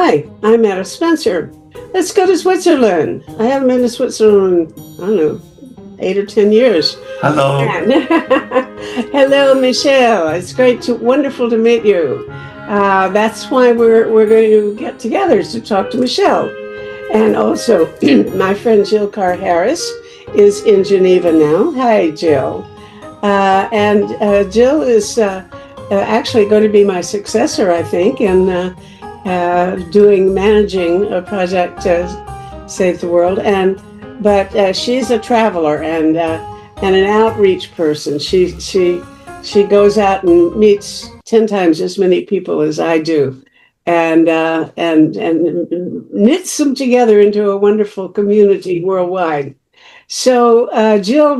Hi, I'm Meta Spencer. Let's go to Switzerland. I haven't been to Switzerland in, I don't know, 8 or 10 years. Hello. And hello, Michelle. It's wonderful to meet you. That's why we're going to get together to talk to Michelle. And also, my friend Jill Carr Harris is in Geneva now. Hi, Jill. And Jill is actually going to be my successor, I think, in managing a project to save the world. But she's a traveler and an outreach person. She goes out and meets 10 times as many people as I do, and knits them together into a wonderful community worldwide. So Jill,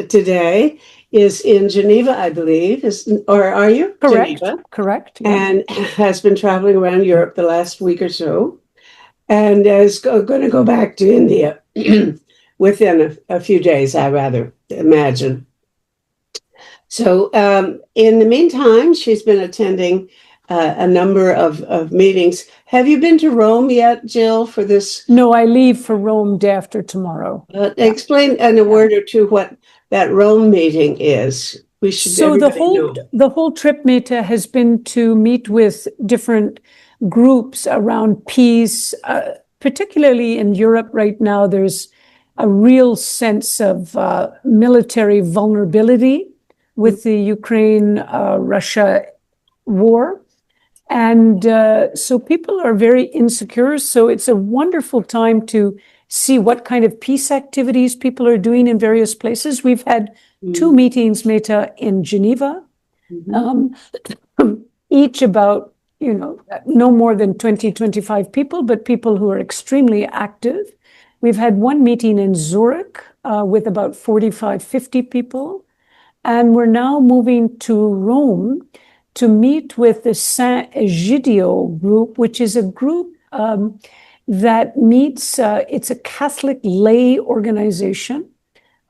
today, is in Geneva, I believe. Or are you? Correct. Geneva. Correct. Yeah. And has been traveling around Europe the last week or so, and is going to go back to India within a few days, I rather imagine. So in the meantime, she's been attending a number of meetings. Have you been to Rome yet, Jill, for this? No, I leave for Rome day after tomorrow. Explain in a word or two what that Rome meeting is. We should. So the whole trip, Meta, has been to meet with different groups around peace, particularly in Europe right now. There's a real sense of military vulnerability with the Ukraine-Russia war. And so people are very insecure. So it's a wonderful time to see what kind of peace activities people are doing in various places. We've had two meetings, Meta, in Geneva, each about, no more than 20, 25 people, but people who are extremely active. We've had one meeting in Zurich with about 45, 50 people. And we're now moving to Rome to meet with the Saint Egidio group, which is a group that meets, it's a Catholic lay organization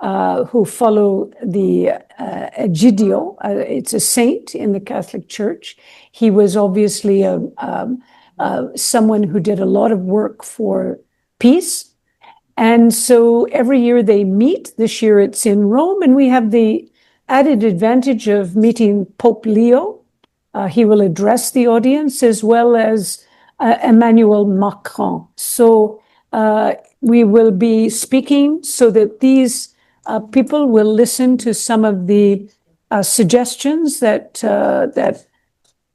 who follow the Egidio. It's a saint in the Catholic Church. He was obviously someone who did a lot of work for peace. And so every year they meet. This year it's in Rome, and we have the added advantage of meeting Pope Leo. He will address the audience, as well as Emmanuel Macron. So we will be speaking so that these people will listen to some of the suggestions that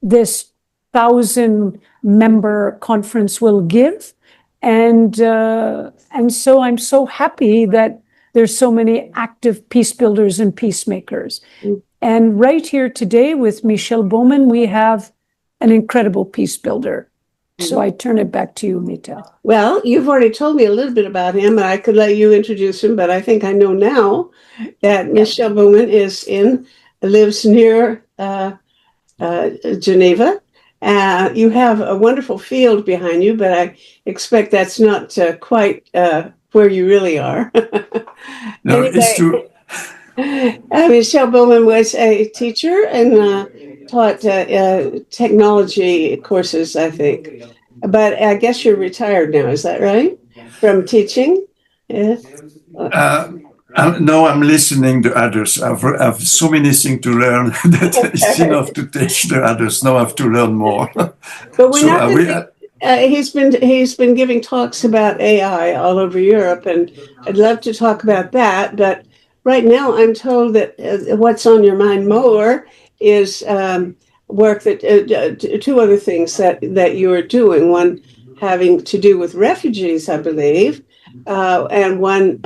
this 1,000-member conference will give. And so I'm so happy that there's so many active peace builders and peacemakers. And right here today with Michel Bowman, we have an incredible peace builder. So I turn it back to you, Mita. Well, you've already told me a little bit about him, and I could let you introduce him, but I think I know now that Michel Bowman lives near Geneva. You have a wonderful field behind you, but I expect that's not quite where you really are. No, anyway, it's true. Michel Bowman was a teacher and taught technology courses, I think. But I guess you're retired now, is that right? From teaching? Yeah. No, I'm listening to others. I've so many things to learn that it's enough to teach the others. Now I have to learn more. But he's been giving talks about AI all over Europe, and I'd love to talk about that. But right now, I'm told that what's on your mind more is work that two other things that you are doing. One having to do with refugees, I believe, and one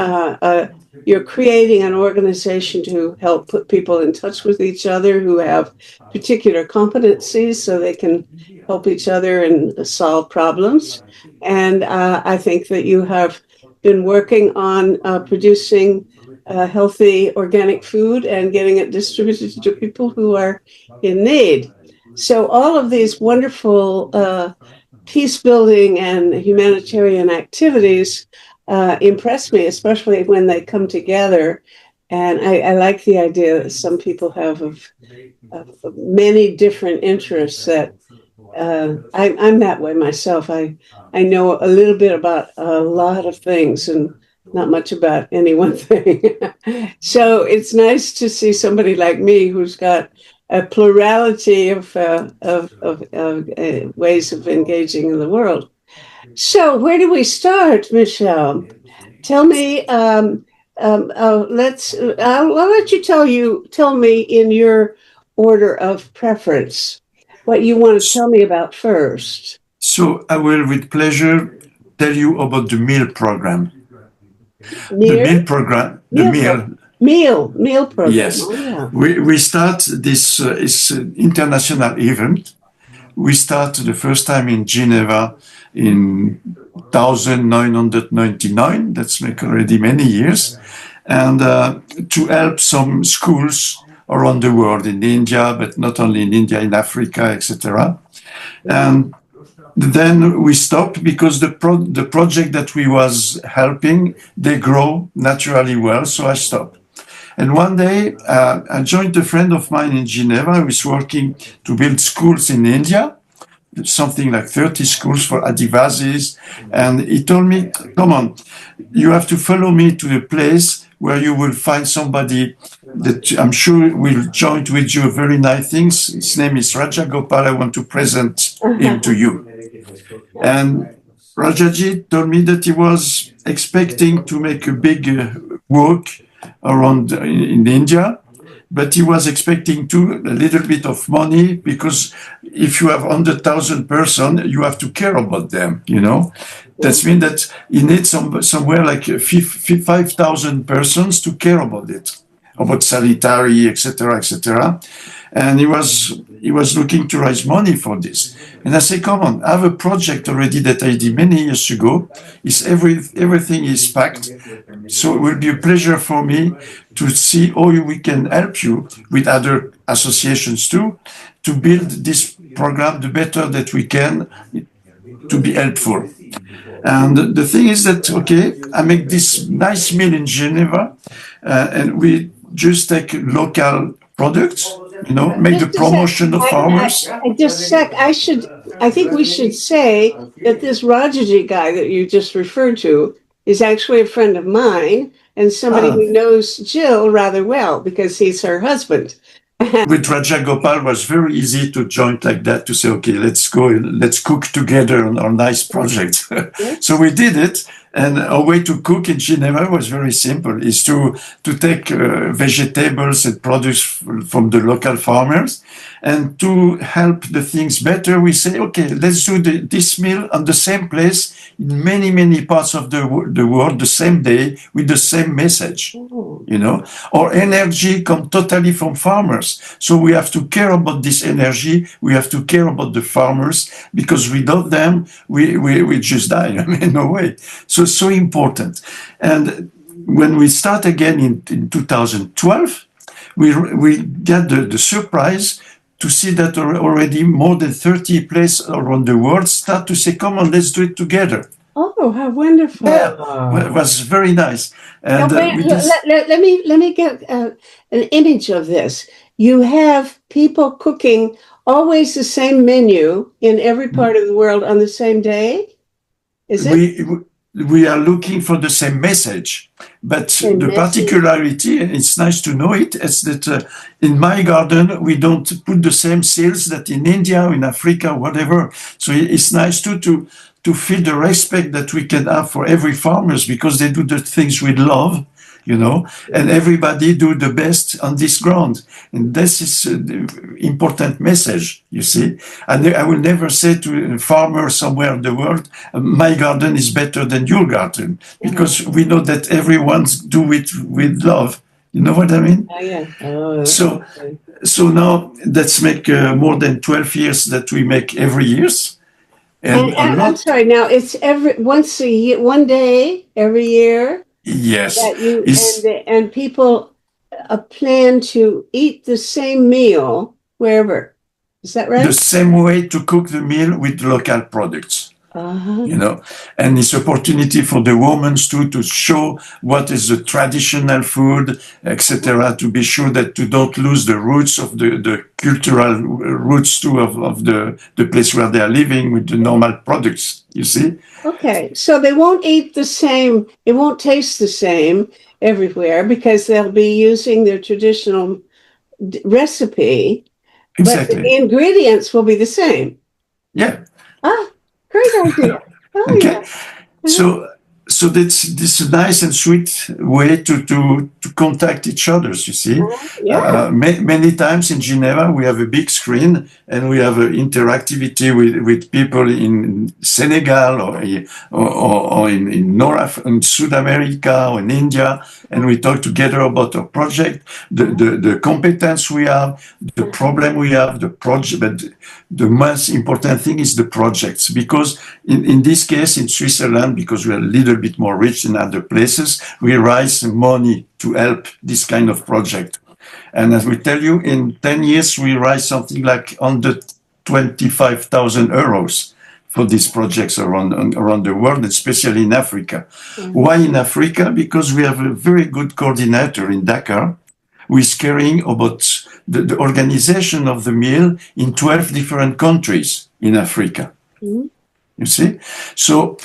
you're creating an organization to help put people in touch with each other who have particular competencies so they can help each other and solve problems. And I think that you have been working on producing healthy organic food and getting it distributed to people who are in need. So all of these wonderful peace building and humanitarian activities impress me, especially when they come together. And I like the idea that some people have of many different interests that I'm that way myself. I know a little bit about a lot of things and not much about any one thing. So it's nice to see somebody like me who's got a plurality of ways of engaging in the world. So where do we start, Michelle? Tell me. I'll let you tell me in your order of preference what you want to tell me about first. So I will, with pleasure, tell you about the meal program. The meal program. Meal program. Yes. Oh, yeah. We start this is an international event. We start the first time in Geneva in 1999. That's make already many years. And to help some schools around the world, in India, but not only in India, in Africa, etc. And then we stopped because the project that we was helping, they grow naturally well, so I stopped. And one day, I joined a friend of mine in Geneva who is working to build schools in India, something like 30 schools for Adivasis. And he told me, come on, you have to follow me to a place where you will find somebody that I'm sure will join with you very nice things. His name is Raja Gopal. I want to present him to you. And Rajaji told me that he was expecting to make a big work around in India, but he was expecting a little bit of money, because if you have 100,000 persons, you have to care about them, you know. That means that he needs somewhere like 5,000 persons to care about it, about sanitary, etc., etc. And he was looking to raise money for this. And I say, come on, I have a project already that I did many years ago. Everything is packed. So it will be a pleasure for me to see how we can help you with other associations too, to build this program the better that we can to be helpful. And the thing is that, okay, I make this nice meal in Geneva, and we just take local products, you know, make the promotion of farmers. I think we should say that this Rajaji guy that you just referred to is actually a friend of mine and somebody who knows Jill rather well because he's her husband. With Raja Gopal, it was very easy to join like that, to say, okay, let's go, let's cook together on our nice project. So we did it. And our way to cook in Geneva was very simple, is to take vegetables and produce from the local farmers. And to help the things better, we say, okay, let's do this meal on the same place in many, many parts of the world, the same day, with the same message. You know, our energy comes totally from farmers. So we have to care about this energy. We have to care about the farmers, because without them, we just die. I mean, no way. So it's so important. And when we start again in 2012, we get the surprise to see that already more than 30 places around the world start to say, come on, let's do it together. Oh, how wonderful. Yeah, it was very nice. And let me get an image of this. You have people cooking always the same menu in every part of the world on the same day? Is it? We are looking for the same message, but the particularity, and it's nice to know it, is that in my garden, we don't put the same sales that in India, in Africa, whatever. So it's nice to feel the respect that we can have for every farmers, because they do the things with love, you know, and everybody do the best on this ground. And this is the important message, you see. And I will never say to a farmer somewhere in the world, my garden is better than your garden, because we know that everyone's do it with love. You know what I mean? Oh, yeah. So now let's make more than 12 years that we make every year. And I'm sorry, now it's once a year, one day every year. Yes. And people plan to eat the same meal wherever. Is that right? The same way to cook the meal with local products. you know, and it's opportunity for the women too to show what is the traditional food, etc., to be sure that you don't lose the roots of the cultural roots too of the place where they are living with the normal products, you see. Okay, so they won't eat the same, it won't taste the same everywhere because they'll be using their traditional recipe, but Exactly. the ingredients will be the same. Yeah. Ah, great idea. Oh, Okay. yeah. So that's this is a nice and sweet way to contact each other. You see, Yeah. many times in Geneva we have a big screen and we have interactivity with people in Senegal or in in South America or in India, and we talk together about our project, the competence we have, the problem we have, the project. But the most important thing is the projects, because in this case in Switzerland, because we are a little bit more rich than other places, we raise money to help this kind of project. And as we tell you, in 10 years, we raise something like under 25,000 euros for these projects around the world, especially in Africa. Why in Africa? Because we have a very good coordinator in Dakar who is caring about the organization of the meal in 12 different countries in Africa. You see? So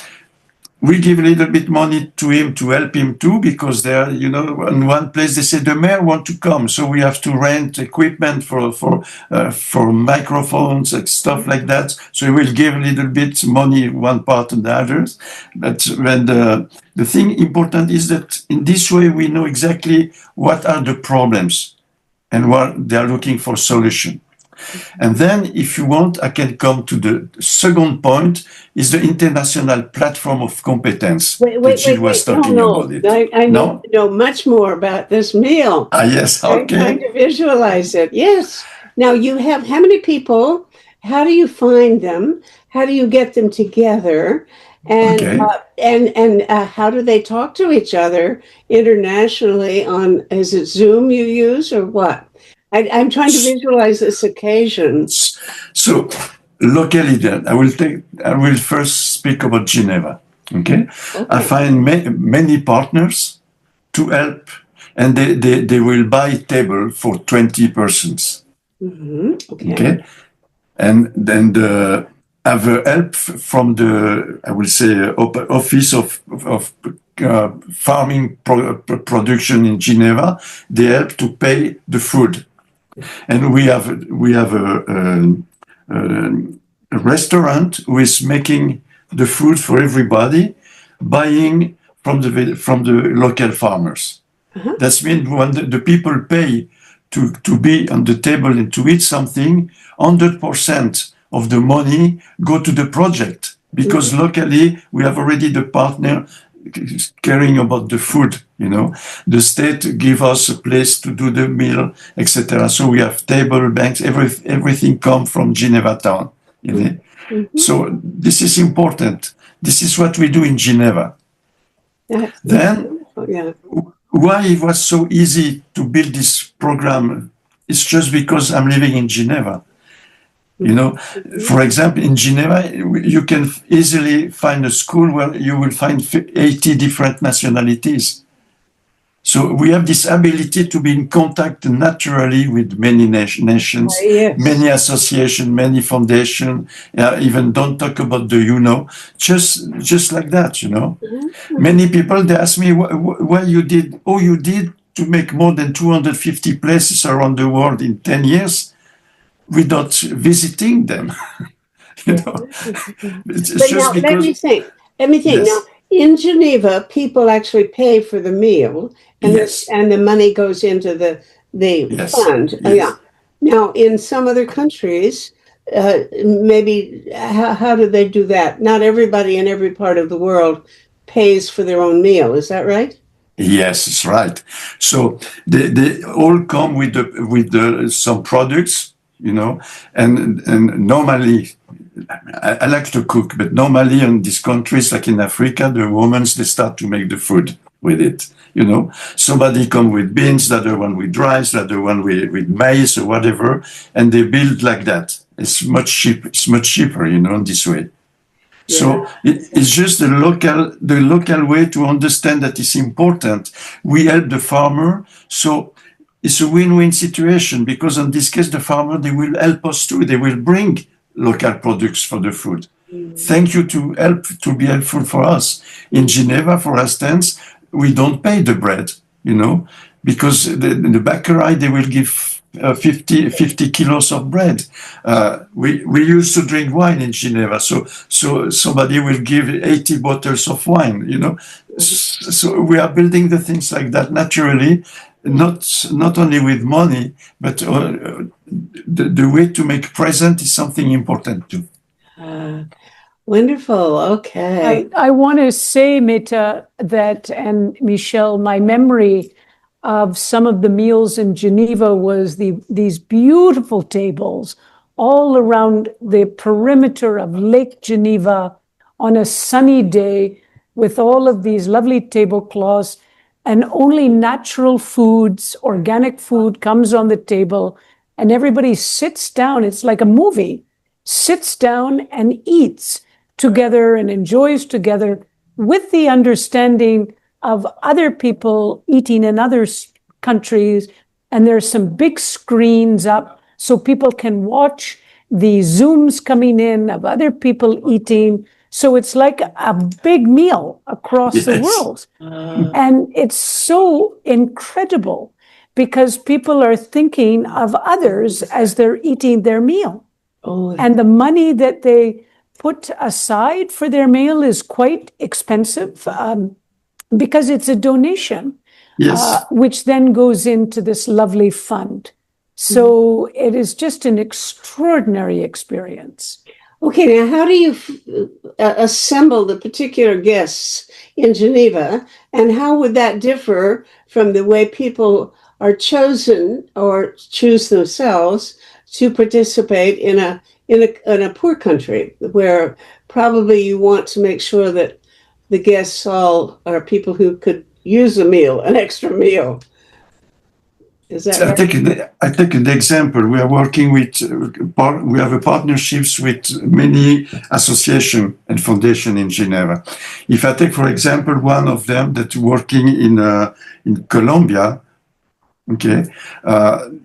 we give a little bit money to him to help him too, because there, you know, in one place they say the mayor want to come, so we have to rent equipment for microphones and stuff like that. So we will give a little bit money one part and the others. But when the thing important is that in this way we know exactly what are the problems and what they are looking for solution. And then, if you want, I can come to the second point, is the international platform of competence. Wait. Jill was talking about it. I need to know much more about this meal. Yes, I'm trying okay. to visualize it. Yes. Now you have how many people? How do you find them? How do you get them together? And Okay. how do they talk to each other internationally on, is it Zoom you use or what? I'm trying to visualize this occasion. So, locally then, I will first speak about Geneva. Okay? I find many partners to help, and they will buy a table for 20 persons. Okay? And then have help from the, I will say, office of farming production in Geneva. They help to pay the food. And we have a restaurant who is making the food for everybody, buying from the local farmers. That means when the people pay to be on the table and to eat something, 100% of the money go to the project, because locally we have already the partner caring about the food, you know. The state give us a place to do the meal, etc. So we have table, banks, everything come from Geneva town, you know. So this is important. This is what we do in Geneva. Then, why it was so easy to build this program? It's just because I'm living in Geneva. You know, for example, in Geneva, you can easily find a school where you will find 80 different nationalities. So we have this ability to be in contact naturally with many nations, many associations, many foundations, even don't talk about the UNO, just like that, you know. Many people, they ask me why you did to make more than 250 places around the world in 10 years. Without visiting them, you know. It's just now, because. Let me think. Yes. Now, in Geneva, people actually pay for the meal, and the money goes into the fund. Yes. Now, in some other countries, maybe how do they do that? Not everybody in every part of the world pays for their own meal. Is that right? Yes, it's right. So they all come with some products. You know, and normally, I like to cook, but normally in these countries, like in Africa, the women, they start to make the food with it. You know, somebody come with beans, the other one with rice, the other one with maize or whatever, and they build like that. It's much cheaper, you know, in this way. So it's just the local way to understand that it's important. We help the farmer, so it's a win-win situation, because in this case, the farmer, they will help us too. They will bring local products for the food. Thank you to be helpful for us. In Geneva, for instance, we don't pay the bread, because the bakery, they will give 50 kilos of bread. We used to drink wine in Geneva, so somebody will give 80 bottles of wine, So we are building the things like that naturally, not only with money, but the way to make present is something important too. Wonderful. Okay. I want to say, Meta, that, and Michelle, my memory of some of the meals in Geneva was these beautiful tables all around the perimeter of Lake Geneva on a sunny day with all of these lovely tablecloths, and only natural foods, organic food comes on the table, and everybody sits down. It's like a movie, sits down and eats together and enjoys together, with the understanding of other people eating in other countries. And there's some big screens up so people can watch the Zooms coming in of other people eating. So it's like a big meal across the world. And it's so incredible because people are thinking of others as they're eating their meal. And the money that they put aside for their meal is quite expensive because it's a donation, which then goes into this lovely fund. So it is just an extraordinary experience. Okay, now how do you assemble the particular guests in Geneva, and how would that differ from the way people are chosen or choose themselves to participate in a poor country, where probably you want to make sure that the guests all are people who could use a meal, an extra meal? Is that right? I take an example. We are working with, we have a partnerships with many associations and foundations in Geneva. If I take, for example, one of them that's working in Colombia, okay,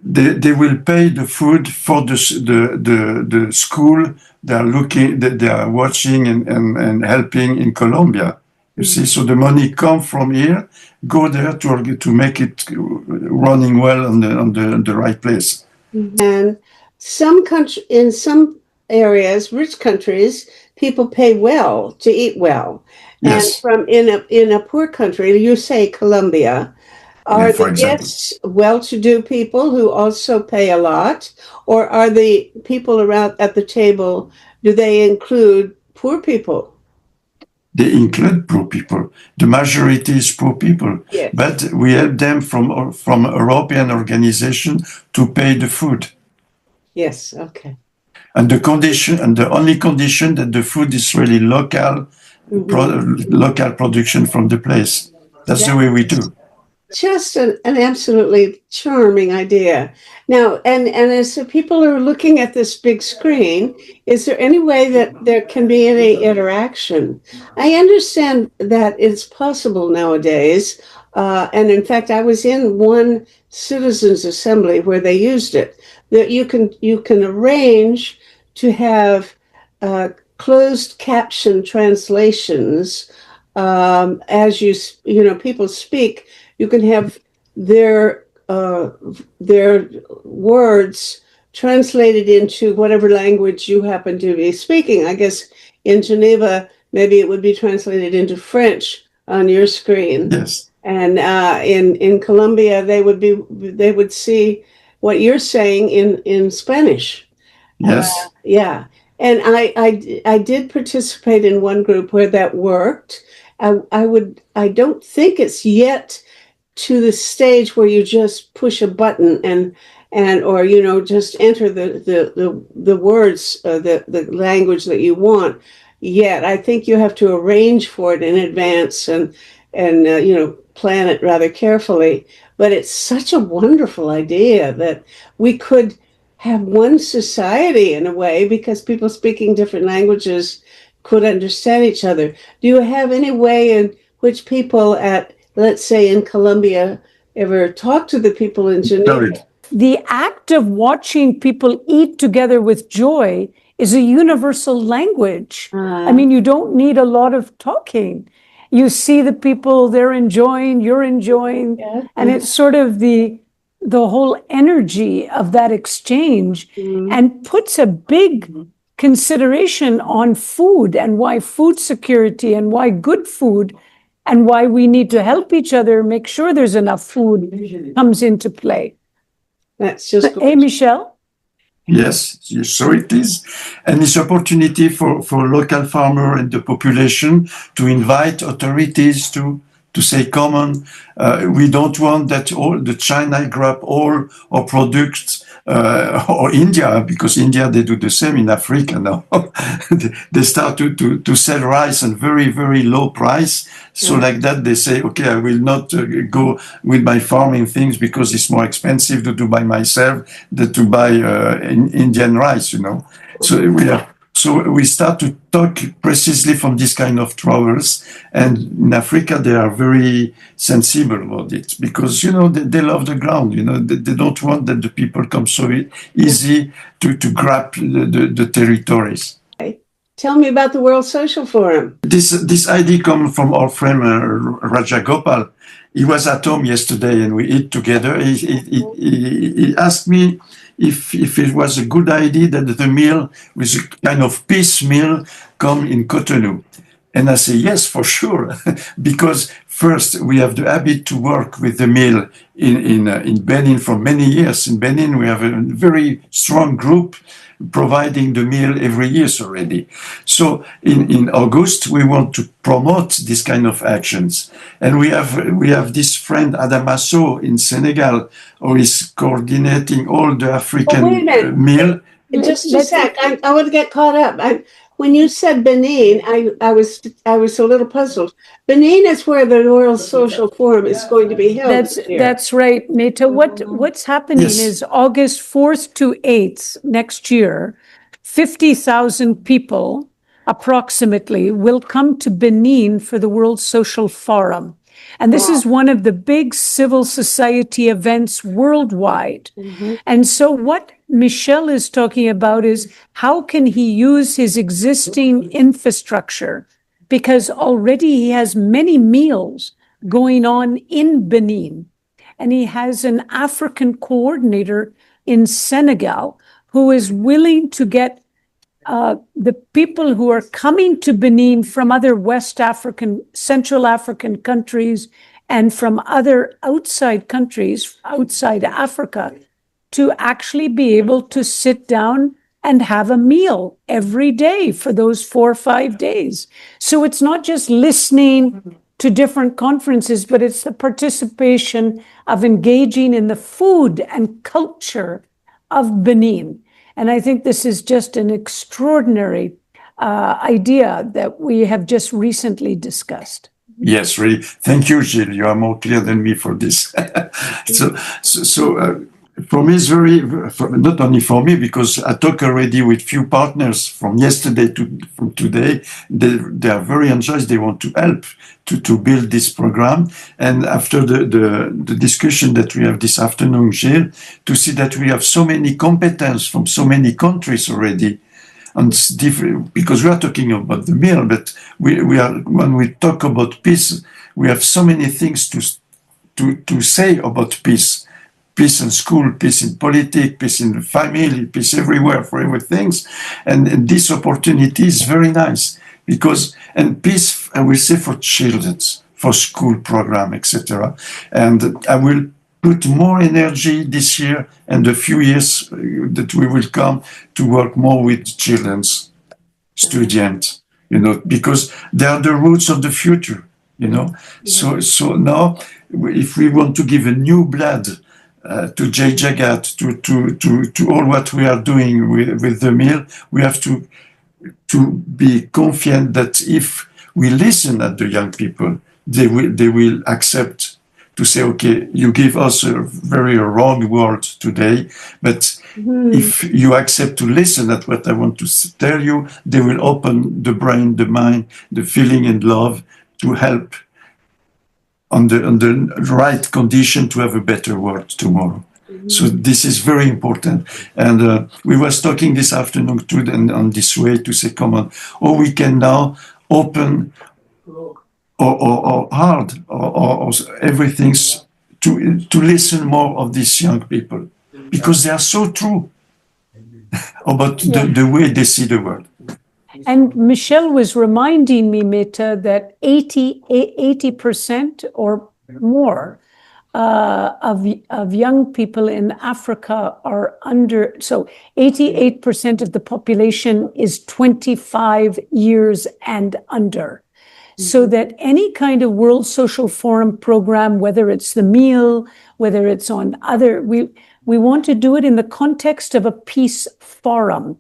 they will pay the food for the school they are watching and helping in Colombia. You see, so the money come from here, go there to make it running well on the right place. And in some areas, rich countries, people pay well to eat well. Yes. And in a poor country, you say Colombia, are the guests well-to-do people who also pay a lot, or are the people around at the table, do they include poor people? They include poor people. The majority is poor people, yes. But we help them from European organization to pay the food. Yes, okay. And the only condition that the food is really local, local production from the place. That's the way we do. Just an absolutely charming idea. Now, and as people are looking at this big screen, is there any way that there can be any interaction? I understand that it's possible nowadays. And in fact, I was in one citizens' assembly where they used it, that you can arrange to have closed caption translations as people speak. You can have their words translated into whatever language you happen to be speaking. I guess in Geneva, maybe it would be translated into French on your screen. Yes. And in Colombia, they would see what you're saying in Spanish. Yes. Yeah. And I did participate in one group where that worked. I don't think it's yet to the stage where you just push a button or just enter the words, the language that you want yet. I think you have to arrange for it in advance and plan it rather carefully. But it's such a wonderful idea that we could have one society in a way, because people speaking different languages could understand each other. Do you have any way in which people at, let's say, in Colombia ever talk to the people in Geneva? Sorry. The act of watching people eat together with joy is a universal language. I mean, you don't need a lot of talking. You see the people, they're enjoying, you're enjoying, and it's sort of the whole energy of that exchange, and puts a big consideration on food and why food security and why good food and why we need to help each other make sure there's enough food comes into play. That's just Hey, Michelle? Yes, so it is. And it's opportunity for local farmer and the population to invite authorities to say, come on, we don't want that all the China grab all our products, or India, because India, they do the same in Africa now. They start to sell rice at very, very low price. So like that, they say, okay, I will not go with my farming things because it's more expensive to do by myself than to buy Indian rice, you know. So we start to talk precisely from this kind of troubles, and in Africa they are very sensible about it because you know they love the ground. You know they don't want that the people come so easy to grab the territories. Tell me about the World Social Forum. This idea comes from our friend Raja Gopal. He was at home yesterday and we eat together. He asked me if it was a good idea that the meal with a kind of peace meal come in Cotonou. And I say, yes, for sure. Because first, we have the habit to work with the meal in Benin for many years. In Benin, we have a very strong group providing the meal every year already. So in August, we want to promote this kind of actions. And we have this friend Adamaso in Senegal who is coordinating all the African meal. Just a sec, I want to get caught up. When you said Benin, I was a little puzzled. Benin is where the World Social Forum is going to be held. That's right, Neta. What's happening is August 4th to 8th next year, 50,000 people approximately will come to Benin for the World Social Forum. And this is one of the big civil society events worldwide. And so what Michel is talking about is how can he use his existing infrastructure? Because already he has many meals going on in Benin. And he has an African coordinator in Senegal who is willing to get the people who are coming to Benin from other West African, Central African countries and from other outside countries, outside Africa, to actually be able to sit down and have a meal every day for those 4 or 5 days. So it's not just listening to different conferences, but it's the participation of engaging in the food and culture of Benin. And I think this is just an extraordinary idea that we have just recently discussed. Yes, really. Thank you, Gilles. You are more clear than me for this. For me, it's not only for me, because I talk already with few partners from yesterday from today. They are very anxious. They want to help to build this program. And after the discussion that we have this afternoon, Gilles, to see that we have so many competence from so many countries already, and different, because we are talking about the meal, but we are, when we talk about peace, we have so many things to say about peace. Peace in school, peace in politics, peace in the family, peace everywhere for everything. And this opportunity is very nice because, and peace, I will say, for children, for school program, etc. And I will put more energy this year and the few years that we will come to work more with children's students, you know, because they are the roots of the future, you know. Yeah. So now, if we want to give a new blood to Jai Jagat, to all what we are doing with the meal, we have to be confident that if we listen at the young people, they will accept to say, okay, you give us a very wrong word today, but If you accept to listen at what I want to tell you, they will open the brain, the mind, the feeling and love to help on the right condition to have a better world tomorrow. So this is very important. And we was talking this afternoon too, and on this way to say, come on, or we can now open or hard or everything to listen more of these young people, because they are so true about the way they see the world. And Michelle was reminding me, Meta, that 80% or more of young people in Africa are under, so 88% of the population is 25 years and under. So that any kind of World Social Forum program, whether it's the meal, whether it's on other, we want to do it in the context of a peace forum.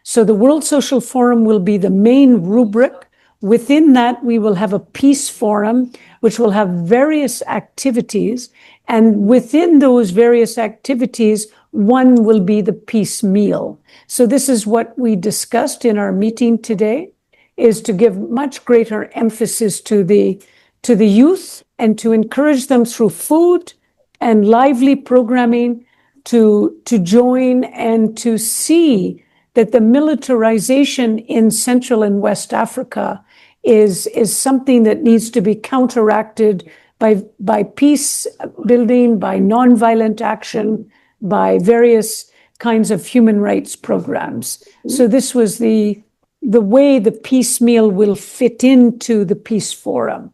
So the World Social Forum will be the main rubric. Within that, we will have a peace forum, which will have various activities. And within those various activities, one will be the peace meal. So this is what we discussed in our meeting today, is to give much greater emphasis to the youth and to encourage them through food and lively programming to join and to see that the militarization in Central and West Africa is something that needs to be counteracted by peace building, by nonviolent action, by various kinds of human rights programs. So this was the way the peace meal will fit into the peace forum.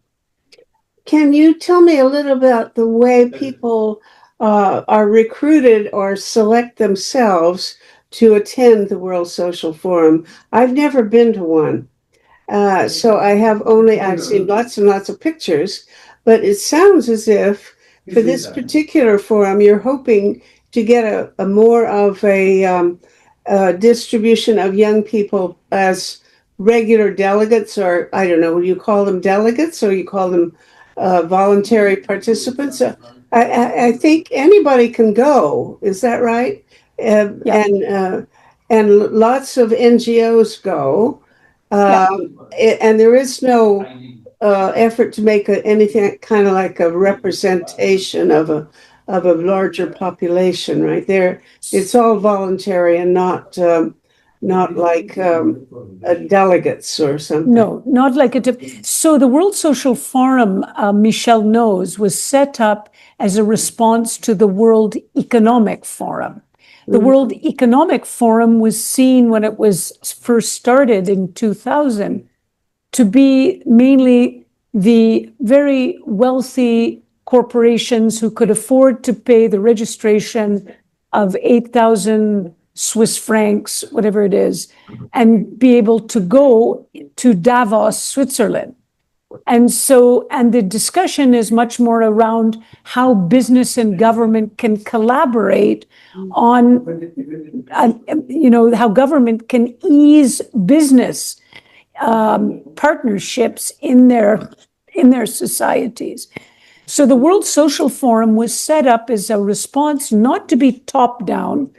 Can you tell me a little about the way people are recruited or select themselves to attend the World Social Forum? I've never been to one. So I've seen lots and lots of pictures, but it sounds as if for this particular forum, you're hoping to get a more of a distribution of young people as regular delegates, or I don't know, will you call them delegates or you call them voluntary participants? I think anybody can go. Is that right? Yeah. And lots of NGOs go. And there is no effort to make anything kind of like a representation of a larger population, right? There, it's all voluntary and not like delegates or something. No, not like it. So the World Social Forum, Michelle knows, was set up as a response to the World Economic Forum. The World Economic Forum was seen when it was first started in 2000 to be mainly the very wealthy corporations who could afford to pay the registration of 8,000 Swiss francs, whatever it is, and be able to go to Davos, Switzerland. And the discussion is much more around how business and government can collaborate on, how government can ease business partnerships in their societies. So the World Social Forum was set up as a response not to be top down,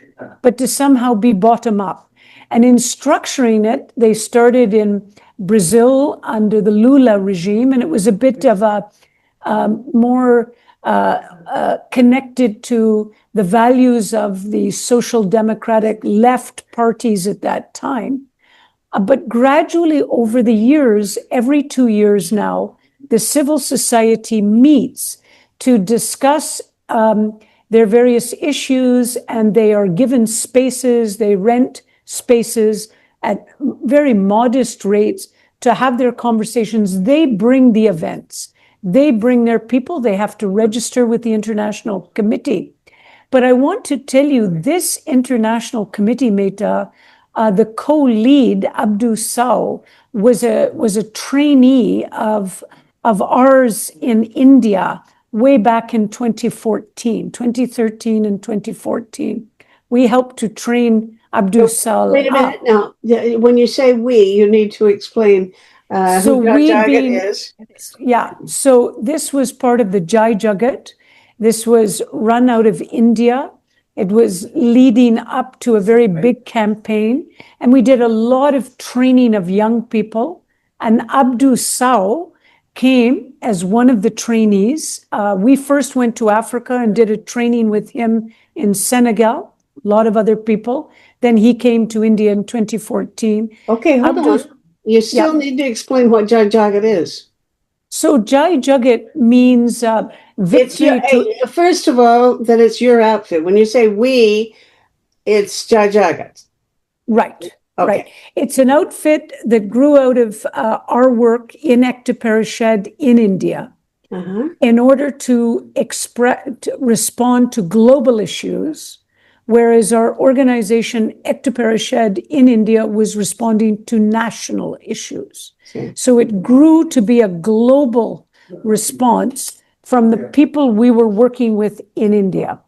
but to somehow be bottom up. And in structuring it, they started in Brazil under the Lula regime, and it was a bit of a more connected to the values of the social democratic left parties at that time. But gradually over the years, every 2 years now, the civil society meets to discuss their various issues, and they are given spaces, they rent spaces at very modest rates to have their conversations. They bring the events. They bring their people. They have to register with the International Committee. But I want to tell you, this International Committee, Meta, the co-lead, Abdou Sow, was a trainee of ours in India way back in 2013 and 2014. We helped to train Abdou Sow. Wait a minute now. When you say we, you need to explain who Jai Jagat is. Yeah. So this was part of the Jai Jagat. This was run out of India. It was leading up to a very big campaign. And we did a lot of training of young people. And Abdou Sow came as one of the trainees. We first went to Africa and did a training with him in Senegal, a lot of other people. Then he came to India in 2014. Okay, hold on. You still need to explain what Jai Jagat is. So Jai Jagat means victory. First of all, that it's your outfit. When you say we, it's Jai Jagat. Right. Okay. Right. It's an outfit that grew out of our work in Ekta Parishad in India in order to respond to global issues, whereas our organization Ekta Parishad in India was responding to national issues. Okay. So it grew to be a global response from the people we were working with in India.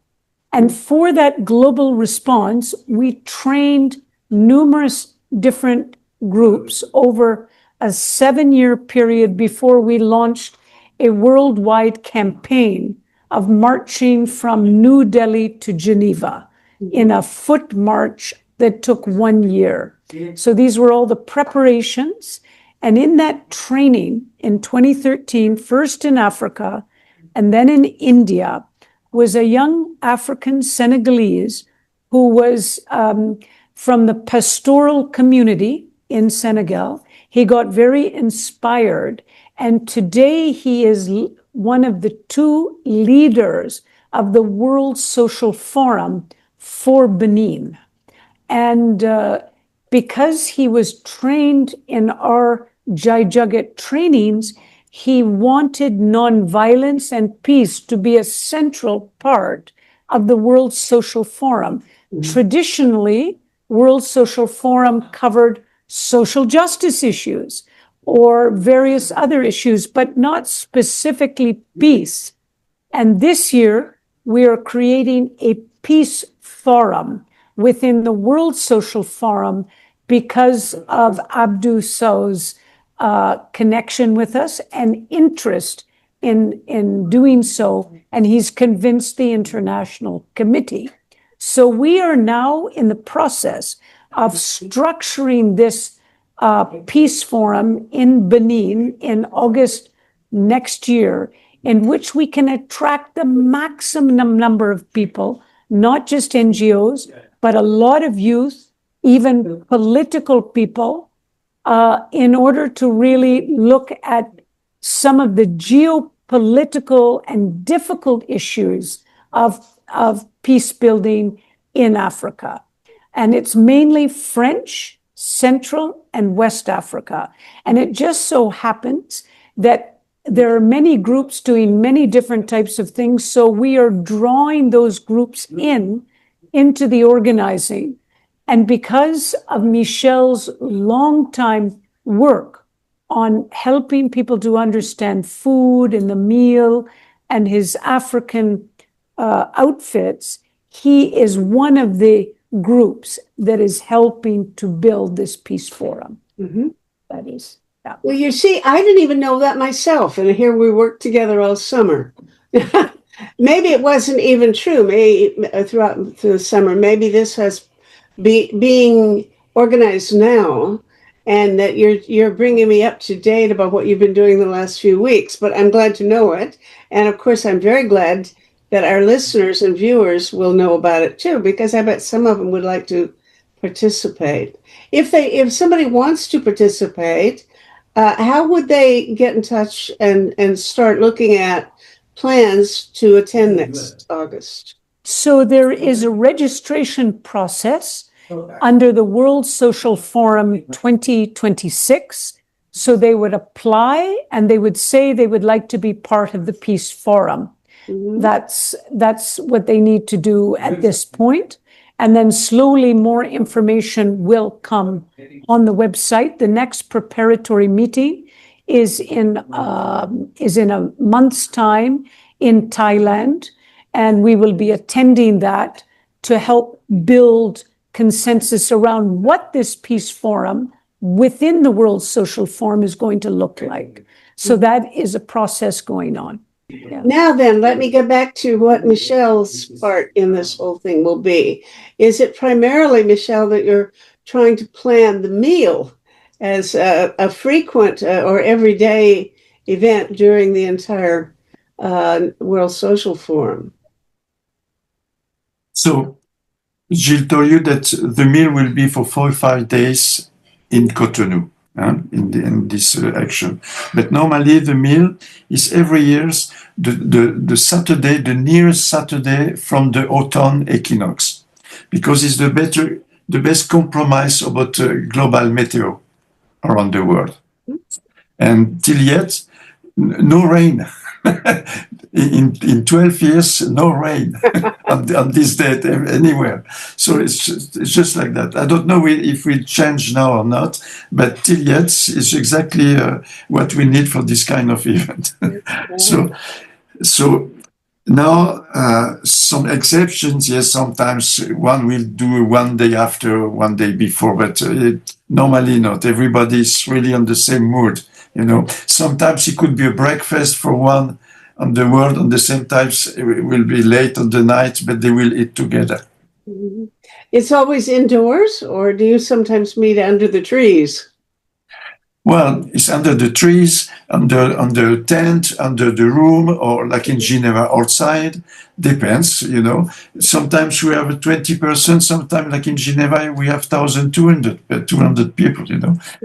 And for that global response, we trained numerous different groups over a 7-year period before we launched a worldwide campaign of marching from New Delhi to Geneva in a foot march that took 1 year. So these were all the preparations. And in that training in 2013, first in Africa and then in India, was a young African Senegalese who was from the pastoral community in Senegal. He got very inspired. And today he is one of the 2 leaders of the World Social Forum for Benin. And because he was trained in our Jai Jagat trainings, he wanted nonviolence and peace to be a central part of the World Social Forum. Traditionally, World Social Forum covered social justice issues or various other issues, but not specifically peace. And this year, we are creating a peace forum within the World Social Forum because of Abdou Sow's connection with us and interest in doing so. And he's convinced the International Committee. So we are now in the process of structuring this peace forum in Benin in August next year, in which we can attract the maximum number of people, not just NGOs, but a lot of youth, even political people, in order to really look at some of the geopolitical and difficult issues of peace building in Africa. And it's mainly French, Central, and West Africa. And it just so happens that there are many groups doing many different types of things. So we are drawing those groups into the organizing. And because of Michel's longtime work on helping people to understand food and the meal and his African outfits, he is one of the groups that is helping to build this peace forum. That is. Yeah. Well, you see, I didn't even know that myself. And here we worked together all summer. Maybe it wasn't even true. Maybe through the summer, maybe this has being organized now, and that you're bringing me up to date about what you've been doing the last few weeks. But I'm glad to know it, and of course, I'm very glad that our listeners and viewers will know about it too, because I bet some of them would like to participate. If somebody wants to participate, how would they get in touch and start looking at plans to attend next August? So there is a registration process under the World Social Forum 2026. So they would apply and they would say they would like to be part of the Peace Forum. That's what they need to do at this point. And then slowly more information will come on the website. The next preparatory meeting is in a month's time in Thailand. And we will be attending that to help build consensus around what this peace forum within the World Social Forum is going to look like. So that is a process going on. Yeah. Now then, let me get back to what Michelle's part in this whole thing will be. Is it primarily, Michelle, that you're trying to plan the meal as a frequent or everyday event during the entire World Social Forum? So Gilles told you that the meal will be for 4 or 5 days in Cotonou, in this action. But normally the meal is every year the Saturday, the nearest Saturday from the autumn equinox, because it's the best compromise about global meteo around the world. And till yet, no rain. in 12 years, no rain on this date anywhere. So it's just like that. I don't know if we change now or not, but till yet, it's exactly what we need for this kind of event. So now, some exceptions, yes, sometimes one will do one day after, one day before, but normally not. Everybody is really on the same mood. Sometimes it could be a breakfast for one on the world, on the same times it will be late on the night, but they will eat together. Mm-hmm. It's always indoors, or do you sometimes meet under the trees? Well, it's under the trees, under a tent, under the room, or like in Geneva outside. Depends, Sometimes we have 20%, sometimes like in Geneva we have 200 people,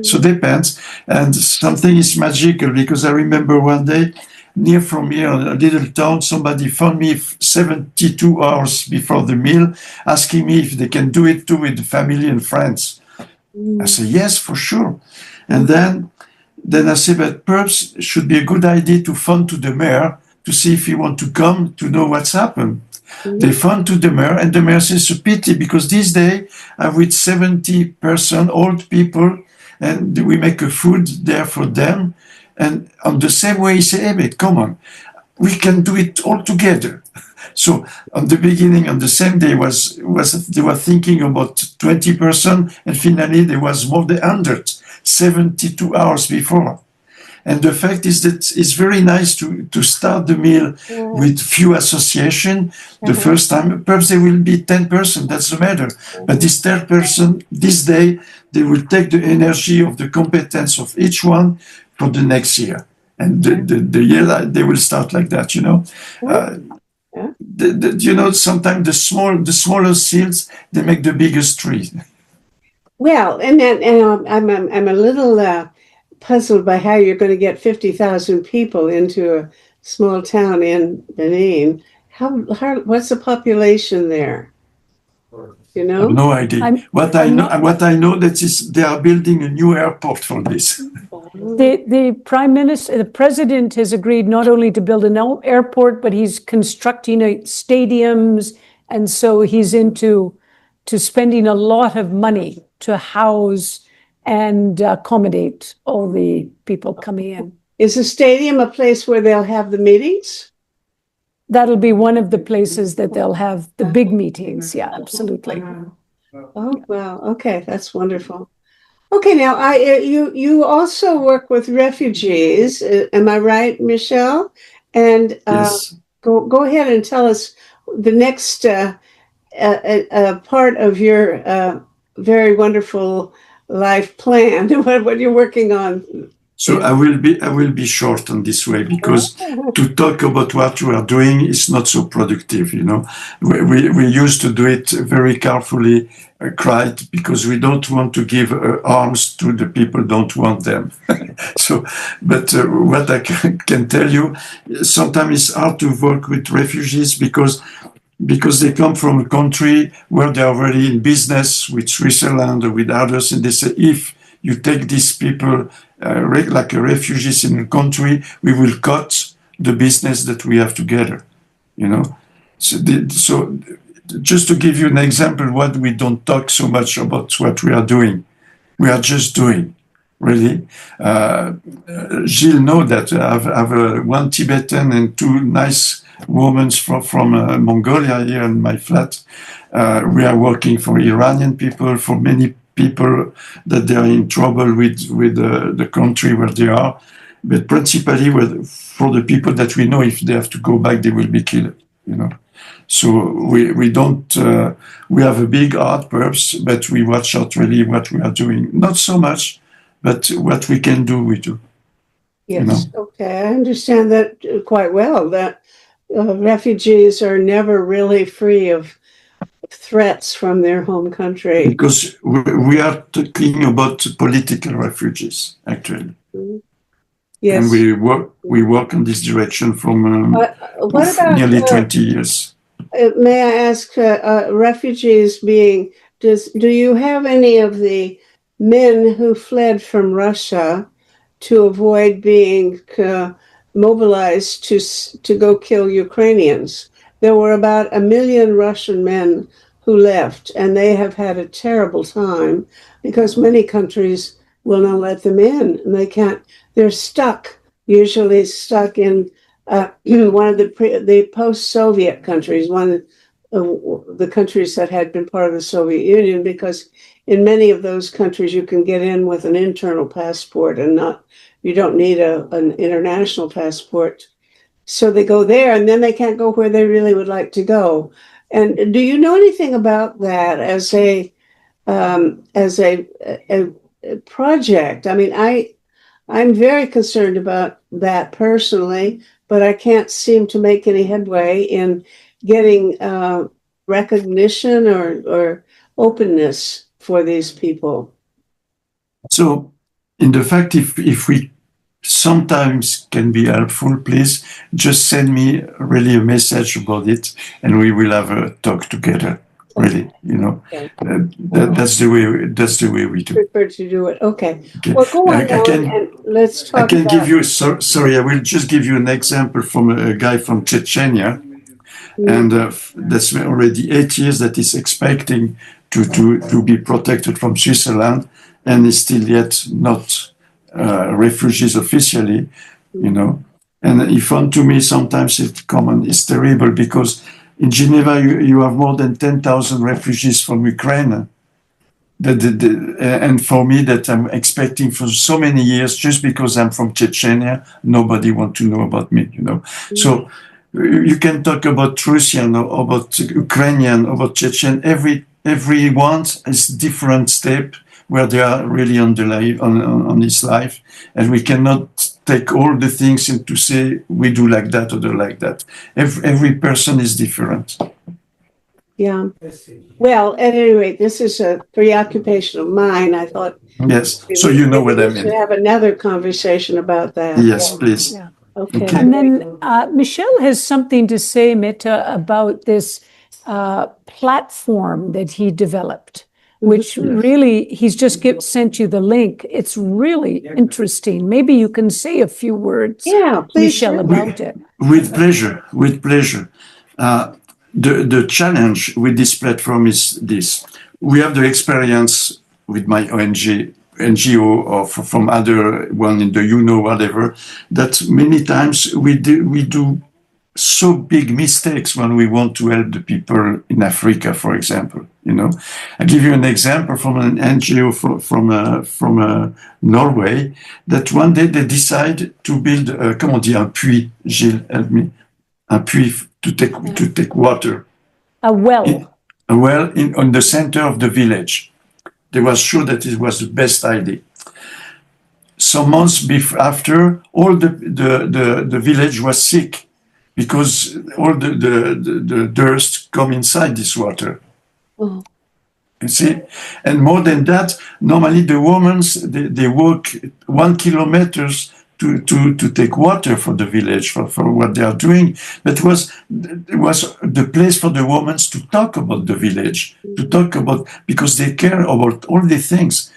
So depends. And something is magical, because I remember one day, near from here, a little town, somebody phoned me 72 hours before the meal, asking me if they can do it too with family and friends. I said, yes, for sure. And then I said, but perhaps it should be a good idea to phone to the mayor to see if he wants to come to know what's happened. They phone to the mayor, and the mayor says, it's a pity, because this day I'm with 70% old people, and we make a food there for them. And on the same way, he said, hey, mate, come on, we can do it all together. So on the beginning, on the same day, they were thinking about 20%, and finally there was more than 100, 72 hours before. And the fact is that it's very nice to start the meal with few association. The first time, perhaps there will be 10%, that's the matter. But this 10%, this day, they will take the energy of the competence of each one for the next year. And the year they will start like that, sometimes the smaller seeds, they make the biggest tree. Well, and I'm a little puzzled by how you're going to get 50,000 people into a small town in Benin. What's the population there? I have no idea. What I know that is they are building a new airport for this. The prime minister, the president has agreed not only to build an airport, but he's constructing stadiums, and so he's into spending a lot of money to house and accommodate all the people coming in. Is the stadium a place where they'll have the meetings? That'll be one of the places that they'll have the big meetings. Yeah, absolutely. Oh, wow. Okay, that's wonderful. Okay, now you also work with refugees. Am I right, Michelle? And yes. Go ahead and tell us the next part of your very wonderful life plan. What you're working on. So I will be short on this way, because to talk about what we are doing is not so productive. We used to do it very carefully, quiet, because we don't want to give arms to the people who don't want them. But what I can tell you, sometimes it's hard to work with refugees because they come from a country where they are already in business with Switzerland or with others, and they say, if you take these people like refugees in a country, we will cut the business that we have together, So just to give you an example, what we don't talk so much about what we are doing. We are just doing, really. Gilles knows that I have one Tibetan and two nice women from Mongolia here in my flat. We are working for Iranian people, for many people that they are in trouble with the country where they are. but principally for the people that we know, if they have to go back, they will be killed, you know. So we don't, we have a big art purpose, but we watch out really what we are doing. Not so much, but what we can do, we do. Yes, okay, I understand that quite well, that refugees are never really free of threats from their home country. Because we are talking about political refugees, actually. Yes. And we work in this direction from what about, nearly 20 years. May I ask, refugees being, do you have any of the men who fled from Russia to avoid being mobilized to go kill Ukrainians? There were about 1 million Russian men who left, and they have had a terrible time because many countries will not let them in, and they can't. They're stuck, usually stuck in one of the post-Soviet countries, one of the countries that had been part of the Soviet Union, because in many of those countries you can get in with an internal passport and you don't need an international passport. So they go there, and then they can't go where they really would like to go. And do you know anything about that as a project? I mean, I'm very concerned about that personally, but I can't seem to make any headway in getting recognition or openness for these people. So, in the fact, if we sometimes can be helpful, please just send me really a message about it, and we will have a talk together. Really, you know, Okay. that's the way we do. Prefer to do it. Okay. Okay. Well, go on I now can- and let's talk I can about. give you, sorry, I will just give you an example from a guy from Chechnya, and that's already 8 years that he's expecting to be protected from Switzerland, and is still yet not refugees officially, you know. And he found to me sometimes it's terrible because in Geneva you have more than 10,000 refugees from Ukraine. And for me, that I'm expecting for so many years, just because I'm from Chechnya, nobody want to know about me, you know. So you can talk about Russian or about Ukrainian, about Chechen. Everyone is different step where they are really on this life, and we cannot take all the things and to say we do like that or do like that. Every person is different. Yeah. Well, at any rate, this is a preoccupation of mine. I thought. Yes. So you know what I We mean. should have another conversation about that. Yes, please. Yeah. Okay. Okay. And then Michelle has something to say, Meta, about this platform that he developed, which really, he's just sent you the link. It's really interesting. Maybe you can say a few words, Yeah, please. Michelle, about it. With pleasure, with pleasure. The challenge with this platform is this. We have the experience with my NGO or from other one in the whatever, that many times we do so big mistakes when we want to help the people in Africa, for example. You know, I give you an example from an NGO from Norway, that one day they decide to build, comment on dit, un puits, Gilles, help me, un puits to take water. A well. A well on the center of the village. They were sure that it was the best idea. Some months after, all the village was sick because all the dust come inside this water. Oh. You see? And more than that, normally the women, they walk 1 kilometer to take water for the village, for what they are doing. But it was the place for the women to talk about the village, to talk about, because they care about all the things.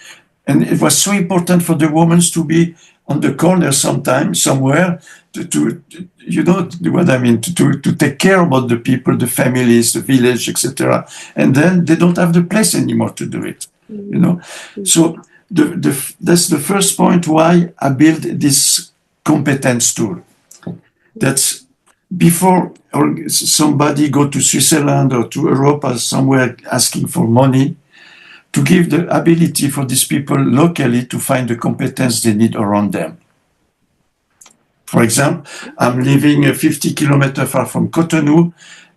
And it was so important for the women to be on the corner somewhere, to you know what I mean, to take care about the people, the families, the village, etc. And then they don't have the place anymore to do it, you know. So that's the first point why I built this competence tool. That's before somebody go to Switzerland or to Europe or somewhere asking for money, to give the ability for these people locally to find the competence they need around them. For example, I'm living 50 kilometers far from Cotonou.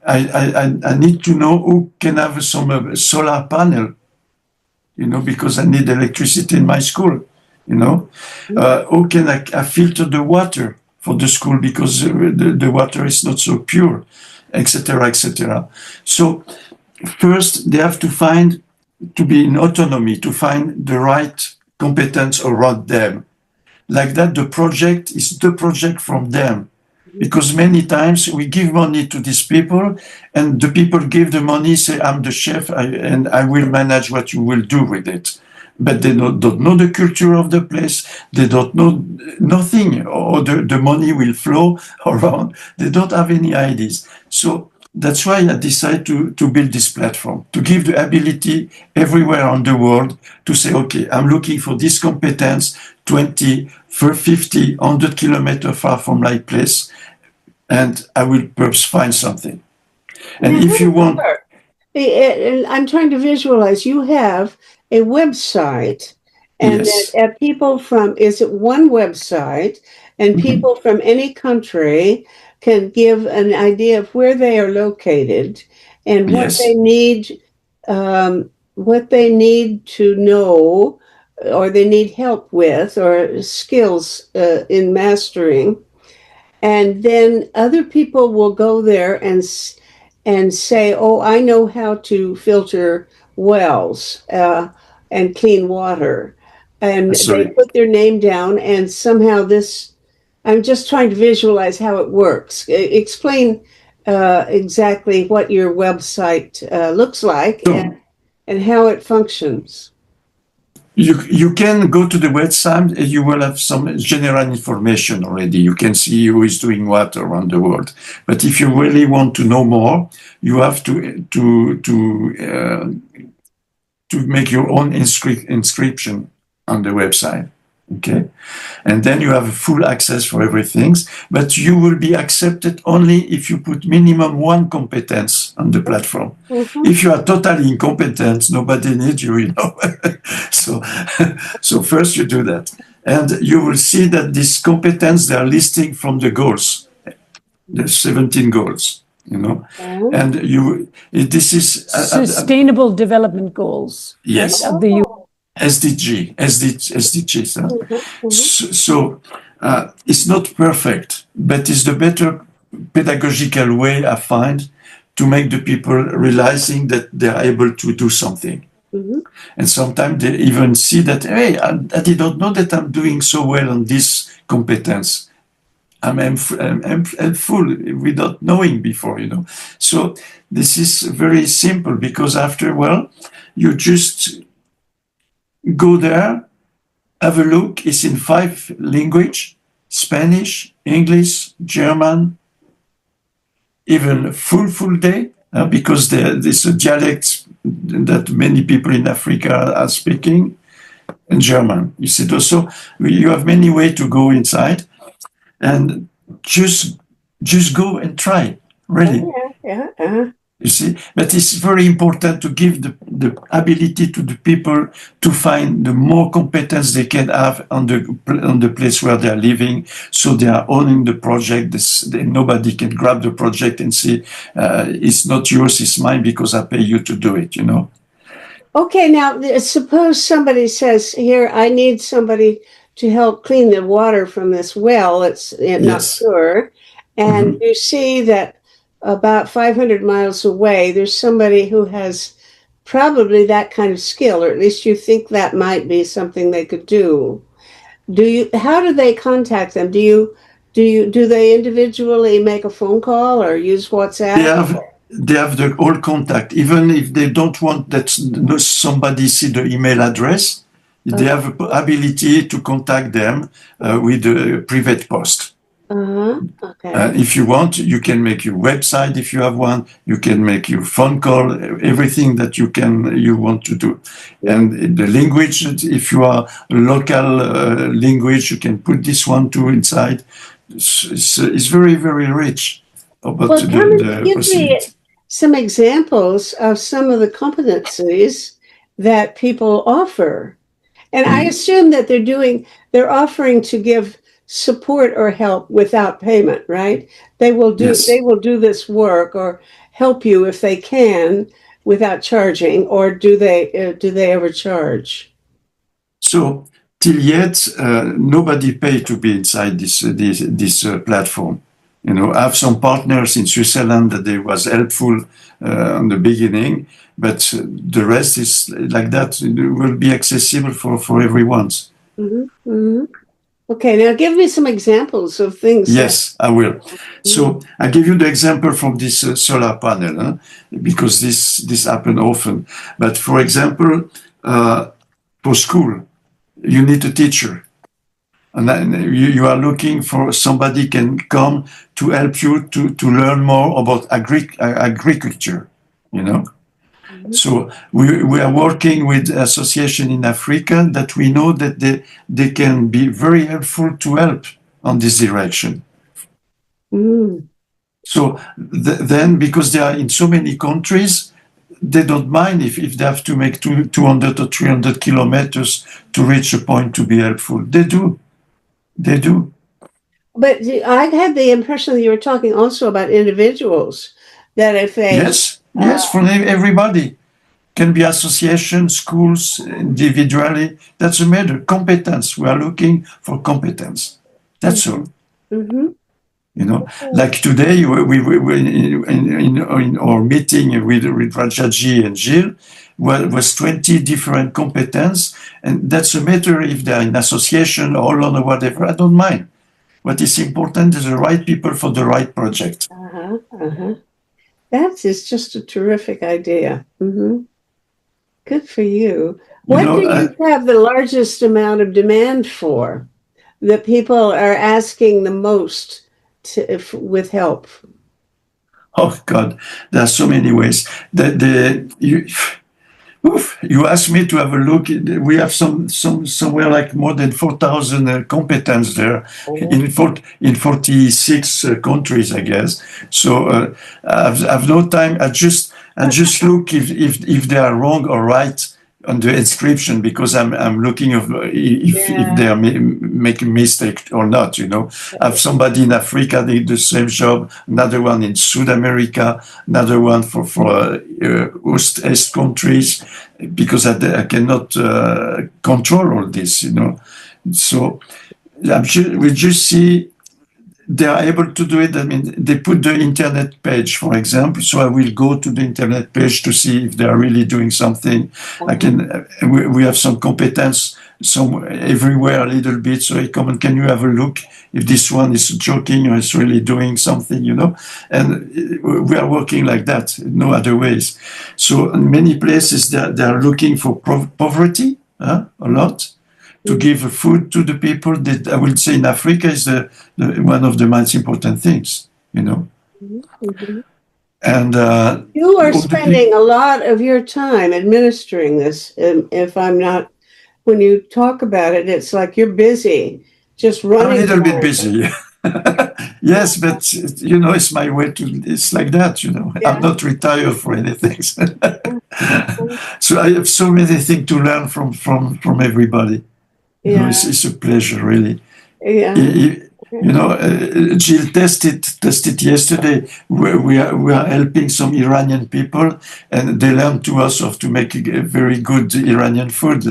I need to know who can have some solar panel, because I need electricity in my school, Who can I filter the water for the school because the water is not so pure, etc., etc. So first they have to be in autonomy, to find the right competence around them. Like that, the project is the project from them. Because many times we give money to these people and the people give the money, say, I'm the chef and I will manage what you will do with it. But they don't know the culture of the place. They don't know nothing, or the money will flow around. They don't have any ideas. So that's why I decided to build this platform, to give the ability everywhere on the world to say, okay, I'm looking for this competence 20, 50, 100 kilometers far from my place, and I will perhaps find something. And if you want... I'm trying to visualize, you have a website, and Yes. that people from, is it one website, and people from any country can give an idea of where they are located and what Yes. they need to know, or they need help with, or skills in mastering. And then other people will go there and say, oh, I know how to filter wells and clean water. And Sorry. they put their name down, and somehow I'm just trying to visualize how it works. Explain exactly what your website looks like and how it functions. You can go to the website and you will have some general information already. You can see who is doing what around the world. But if you really want to know more, you have to make your own inscription on the website. Okay, and then you have full access for everything, but you will be accepted only if you put minimum one competence on the platform. If you are totally incompetent, nobody needs you, So first you do that, and you will see that this competence they are listing from the goals, the 17 goals, and this is Sustainable Development Goals. Yes. Of the SDGs. So it's not perfect, but it's the better pedagogical way I find to make the people realizing that they're able to do something. And sometimes they even see that, hey, I did not know that I'm doing so well on this competence. I'm helpful without knowing before, So this is very simple, because after, you just go there, have a look. It's in 5 languages: Spanish, English, German, even full day, because there's a dialect that many people in Africa are speaking, and German. You see, also you have many ways to go inside, and just go and try, really. You see, but it's very important to give the ability to the people to find the more competence they can have on the place where they are living, so they are owning the project. Nobody can grab the project and say, it's not yours, it's mine, because I pay you to do it, Okay, now suppose somebody says, here, I need somebody to help clean the water from this well. It's not pure. And you see that about 500 miles away, there's somebody who has probably that kind of skill, or at least you think that might be something they could do. How do they contact them? Do they individually make a phone call or use WhatsApp? They have the all contact, even if they don't want that somebody see the email address. They have the ability to contact them with the private post. Okay. If you want, you can make your website. If you have one, you can make your phone call. Everything that you want to do, and the language. If you are local language, you can put this one too inside. It's very, very rich about give me some examples of some of the competencies that people offer, and I assume that they're offering to give support or help without payment, right? They will do Yes. they will do this work or help you if they can without charging, or do they ever charge? So till yet, nobody paid to be inside this platform. You know, I have some partners in Switzerland that they was helpful on the beginning, but the rest is like that. It will be accessible for everyone. Mm-hmm. Mm-hmm. Okay, now give me some examples of things. Yes, I will. So I give you the example from this solar panel, because this happen often. But for example, for school, you need a teacher. And then you are looking for somebody can come to help you to learn more about agriculture, you know. Mm-hmm. So we are working with association in Africa that we know that they can be very helpful to help on this direction. Mm. So then, because they are in so many countries, they don't mind if they have to make 200 or 300 kilometers to reach a point to be helpful. They do. They do. But I had the impression that you were talking also about individuals, that if they Yes, for everybody. Can be association, schools, individually. That's a matter. Competence. We are looking for competence. That's all. Mm-hmm. You know, like today, we in our meeting with Rajaji and Gilles, was 20 different competence, and that's a matter if they're in association or alone or whatever. I don't mind. What is important is the right people for the right project. Uh-huh. Uh-huh. That is just a terrific idea. Mm-hmm. Good for you. What do you have the largest amount of demand for that people are asking the most with help? Oh God, there are so many ways. You asked me to have a look. We have somewhere like more than 4,000 competence there in 46 countries, I guess. So I've no time. I just look if they are wrong or right on the inscription, because I'm looking if they are making mistake or not. You know, I have somebody in Africa did the same job, another one in South America, another one for East countries, because I cannot control all this. You know, so we just see. They are able to do it. I mean, they put the internet page, for example. So I will go to the internet page to see if they are really doing something. I can. We have some competence everywhere a little bit. So I come and can you have a look if this one is joking or is really doing something, you know? And we are working like that. No other ways. So in many places they are looking for poverty a lot. To give food to the people, that I would say in Africa is the one of the most important things, you know. Mm-hmm. And you are spending a lot of your time administering this. If I'm not, when you talk about it, it's like you're busy, just running. I'm a little bit busy. Yes, but you know, it's my way to. It's like that, you know. Yeah. I'm not retired for anything, so I have so many things to learn from everybody. You know, it's a pleasure, really. Yeah. You know, Jill tested yesterday. We are helping some Iranian people, and they learned to us how to make a very good Iranian food.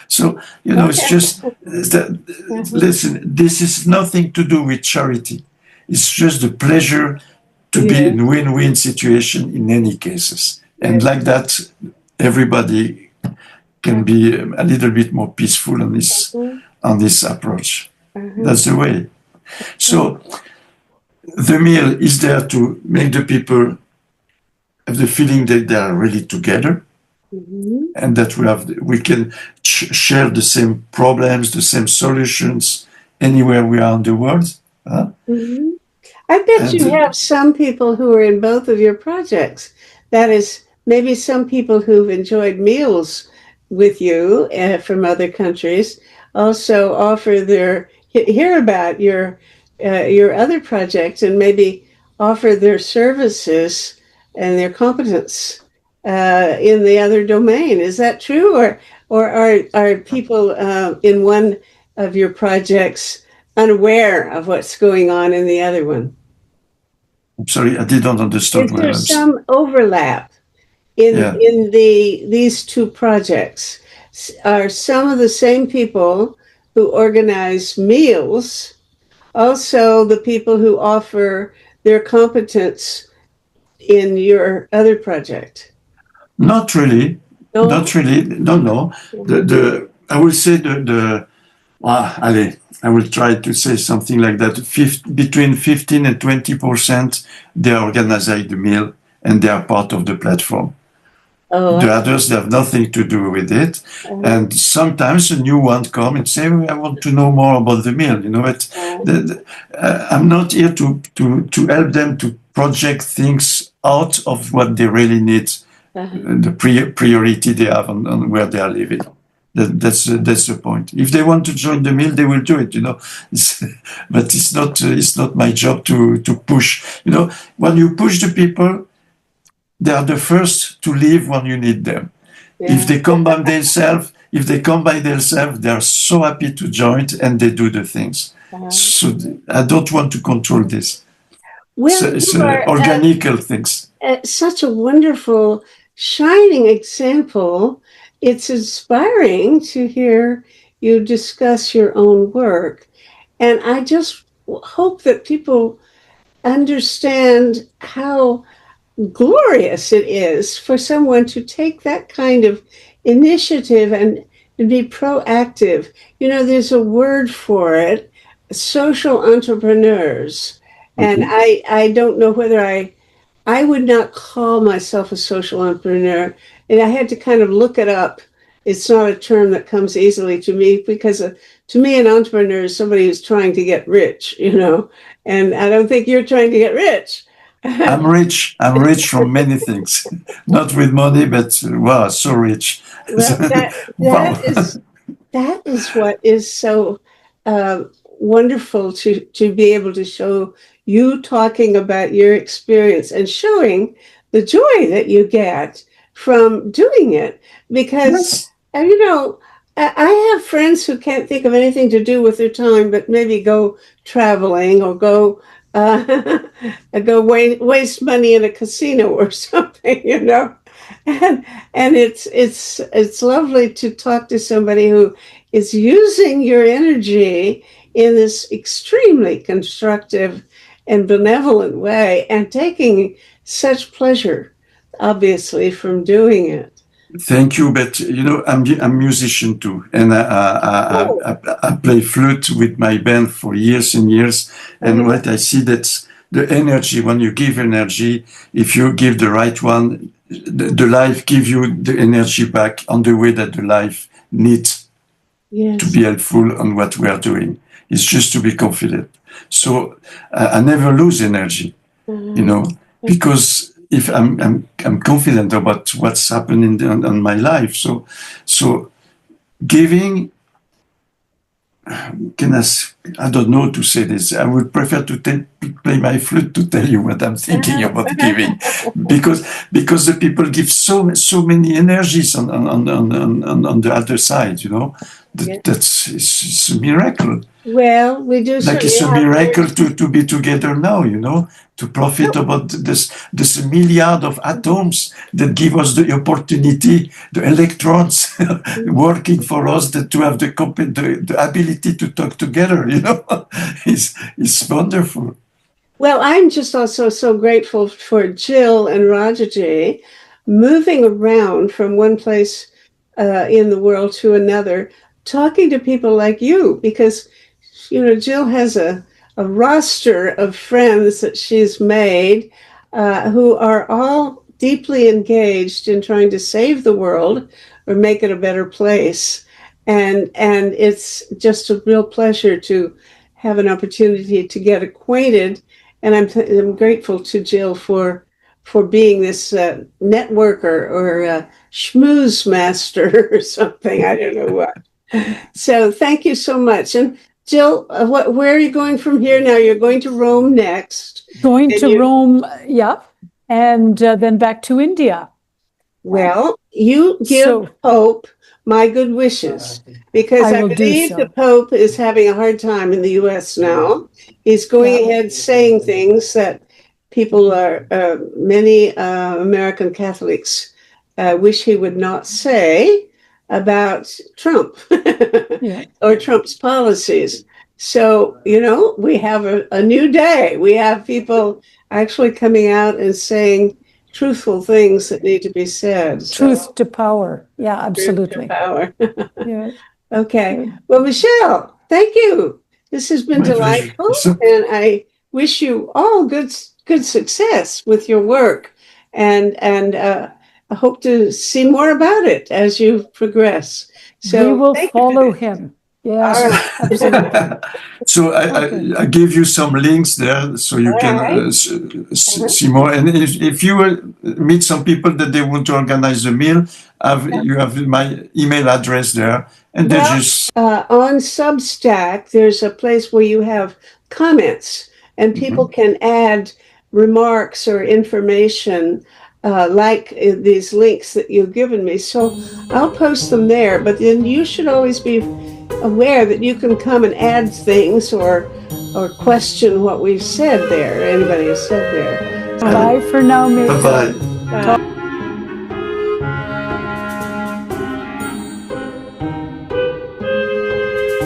So you know, it's just listen. This is nothing to do with charity. It's just the pleasure to be in win-win situation in any cases, and like that, everybody can be a little bit more peaceful on this approach. That's the way. So the meal is there to make the people have the feeling that they are really together, and that we can share the same problems, the same solutions anywhere we are in the world. Huh? I bet you have some people who are in both of your projects. That is, maybe some people who've enjoyed meals with you from other countries also hear about your other projects and maybe offer their services and their competence in the other domain. Is that true, or are people in one of your projects unaware of what's going on in the other one? I'm sorry, I didn't understand Is what there else. some overlap in Yeah. these two projects? Are some of the same people who organize meals also the people who offer their competence in your other project? Not really. No? Not really. No. I will say allez, I will try to say something like that. Between 15 and 20%, they organize the meal and they are part of the platform. Oh, The others, they have nothing to do with it. And sometimes a new one come and say, I want to know more about the meal. But I'm not here to help them to project things out of what they really need, the priority they have on where they are living. That's the point. If they want to join the meal, they will do it. But it's not my job to push. When you push the people, they are the first to leave when you need them. yeah. If they come by themselves, they are so happy to join and they do the things. So I don't want to control this. Well, It's you are organical things. such a wonderful, shining example. It's inspiring to hear you discuss your own work. And I just hope that people understand how glorious it is for someone to take that kind of initiative and be proactive. There's a word for it, social entrepreneurs. And I don't know whether I would not call myself a social entrepreneur. And I had to kind of look it up. It's not a term that comes easily to me because to me, an entrepreneur is somebody who's trying to get rich, and I don't think you're trying to get rich. I'm rich. I'm rich from many things, not with money, but wow, so rich. Well, that is what is so wonderful to be able to show you talking about your experience and showing the joy that you get from doing it. Because, I have friends who can't think of anything to do with their time but maybe go traveling or go waste money in a casino or something, and it's lovely to talk to somebody who is using your energy in this extremely constructive and benevolent way and taking such pleasure, obviously, from doing it. Thank you, but I'm a musician too, and I play flute with my band for years and years. And what I see that the energy, when you give energy, if you give the right one, the life give you the energy back on the way that the life needs to be helpful on what we are doing. It's just to be confident. So I never lose energy, because if I'm confident about what's happening on my life. So giving, I don't know to say this. I would prefer to play my flute to tell you what I'm thinking about giving, because the people give so many energies on the other side. That's it's a miracle. Well, we do. Like it's a miracle to be together now, to profit about this milliard of atoms that give us the opportunity, the electrons working for us, to have the ability to talk together, it's wonderful. Well, I'm just also so grateful for Jill and Rajaji moving around from one place in the world to another, talking to people like you, because Jill has a roster of friends that she's made who are all deeply engaged in trying to save the world or make it a better place. And it's just a real pleasure to have an opportunity to get acquainted. And I'm grateful to Jill for being this networker or schmooze master or something. I don't know what. So thank you so much. And Jill, where are you going from here now? You're going to Rome next. Going to Rome, yeah, and then back to India. Well, you give hope my good wishes, because I I will do believe so. the Pope is having a hard time in the U.S. now. He's going Yeah. ahead saying things that people are, many American Catholics wish he would not say about Trump Yeah. or Trump's policies. So, we have a new day. We have people actually coming out and saying truthful things that need to be said. So, Truth to power. Yeah, truth to absolutely. power. Yeah. Okay. Well, Michelle, thank you. This has been My pleasure. delightful, So, and I wish you all good success with your work, and I hope to see more about it as you progress. So We will thank you for follow this. him. All Yes, right. absolutely. so Okay. I give you some links there so you All can right. see more. And if you meet some people that they want to organize a meal, you have my email address there, and they Well, just on Substack, there's a place where you have comments, and people can add remarks or information, like these links that you've given me. So I'll post them there. But then you should always be aware that you can come and add things or question what we've said there. Anybody has said there. Bye for now, Major. bye bye. Bye.